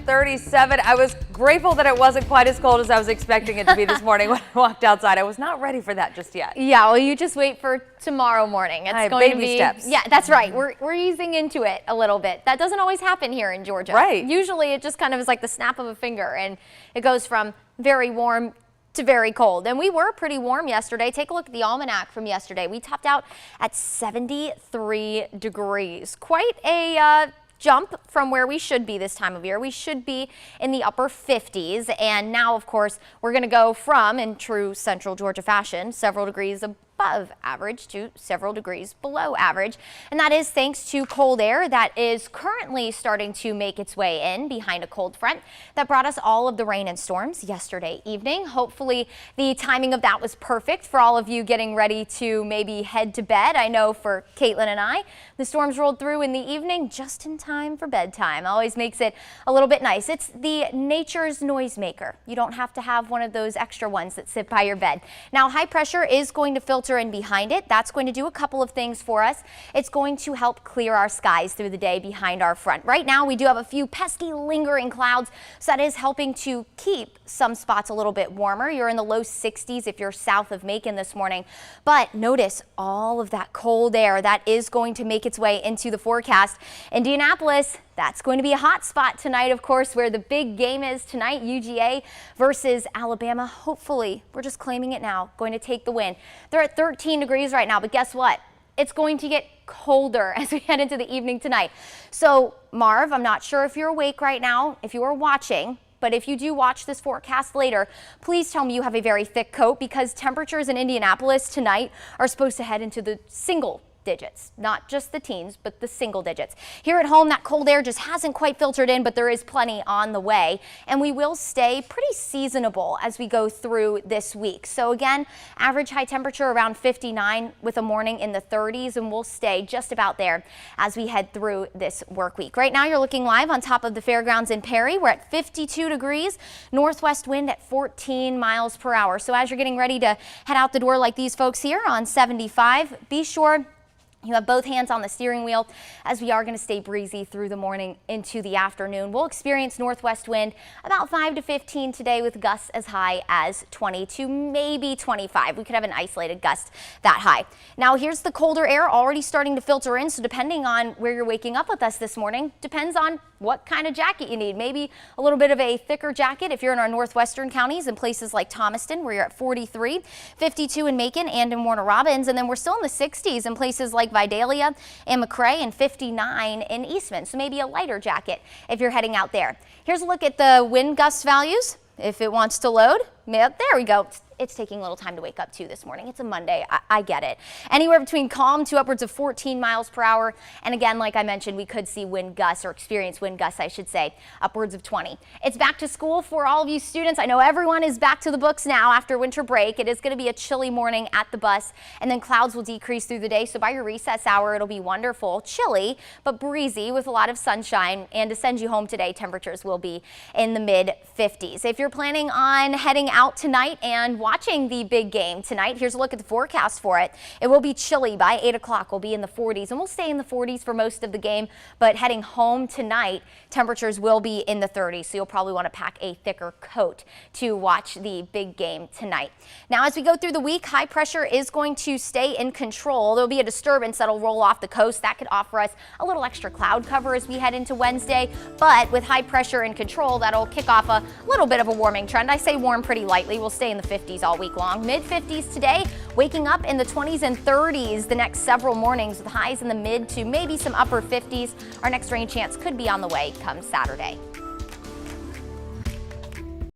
37. I was grateful that it wasn't quite as cold as I was expecting it to be this morning when I walked outside. I was not ready for that just yet. Yeah, well, you just wait for tomorrow morning. It's going to be steps. Yeah, that's right. We're easing into it a little bit. That doesn't always happen here in Georgia. Right. Usually it just kind of is like the snap of a finger, and it goes from very warm to very cold. And we were pretty warm yesterday. Take a look at the almanac from yesterday. We topped out at 73 degrees. Quite a jump from where we should be this time of year. We should be in the upper 50s. And now, of course, we're going to go from, in true central Georgia fashion, several degrees above average to several degrees below average. And that is thanks to cold air that is currently starting to make its way in behind a cold front that brought us all of the rain and storms yesterday evening. Hopefully the timing of that was perfect for all of you getting ready to maybe head to bed. I know for Caitlin and I, the storms rolled through in the evening just in time for bedtime. Always makes it a little bit nice. It's the nature's noisemaker. You don't have to have one of those extra ones that sit by your bed. Now, high pressure is going to filter in behind it. That's going to do a couple of things for us. It's going to help clear our skies through the day behind our front. Right now, we do have a few pesky lingering clouds, so that is helping to keep some spots a little bit warmer. You're in the low 60s if you're south of Macon this morning. But notice all of that cold air that is going to make its way into the forecast. Indianapolis, that's going to be a hot spot tonight, of course, where the big game is tonight, UGA versus Alabama. Hopefully, we're just claiming it now, going to take the win. They're at 13 degrees right now, but guess what? It's going to get colder as we head into the evening tonight. So, Marv, I'm not sure if you're awake right now, if you are watching, but if you do watch this forecast later, please tell me you have a very thick coat, because temperatures in Indianapolis tonight are supposed to head into the single digits, not just the teens, but the single digits. Here at home, that cold air just hasn't quite filtered in, but there is plenty on the way, and we will stay pretty seasonable as we go through this week. So again, average high temperature around 59 with a morning in the 30s, and we'll stay just about there as we head through this work week. Right now, you're looking live on top of the fairgrounds in Perry. We're at 52 degrees, northwest wind at 14 miles per hour. So as you're getting ready to head out the door like these folks here on 75, be sure you have both hands on the steering wheel, as we are going to stay breezy through the morning into the afternoon. We'll experience northwest wind about 5 to 15 today, with gusts as high as 20 to maybe 25. We could have an isolated gust that high. Now, here's the colder air already starting to filter in. So depending on where you're waking up with us this morning, depends on what kind of jacket you need. Maybe a little bit of a thicker jacket if you're in our northwestern counties and places like Thomaston, where you're at 43, 52 in Macon and in Warner Robins. And then we're still in the 60s in places like Vidalia and McRae, and 59 in Eastman. So maybe a lighter jacket if you're heading out there. Here's a look at the wind gust values. If it wants to load, there we go. It's taking a little time to wake up to this morning. It's a Monday. I get it. Anywhere between calm to upwards of 14 miles per hour. And again, like I mentioned, we could see wind gusts, or experience wind gusts, I should say, upwards of 20. It's back to school for all of you students. I know everyone is back to the books now after winter break. It is going to be a chilly morning at the bus, and then clouds will decrease through the day. So by your recess hour, it'll be wonderful, chilly, but breezy with a lot of sunshine. And to send you home today, temperatures will be in the mid 50s. If you're planning on heading out tonight and watching the big game tonight, here's a look at the forecast for it. It will be chilly by 8 o'clock. We'll be in the 40s, and we'll stay in the 40s for most of the game. But heading home tonight, temperatures will be in the 30s, so you'll probably want to pack a thicker coat to watch the big game tonight. Now, as we go through the week, high pressure is going to stay in control. There'll be a disturbance that'll roll off the coast. That could offer us a little extra cloud cover as we head into Wednesday. But with high pressure in control, that'll kick off a little bit of a warming trend. I say warm pretty lightly. We'll stay in the 50s all week long. Mid 50s today, waking up in the 20s and 30s the next several mornings, with highs in the mid to maybe some upper 50s. Our next rain chance could be on the way come Saturday.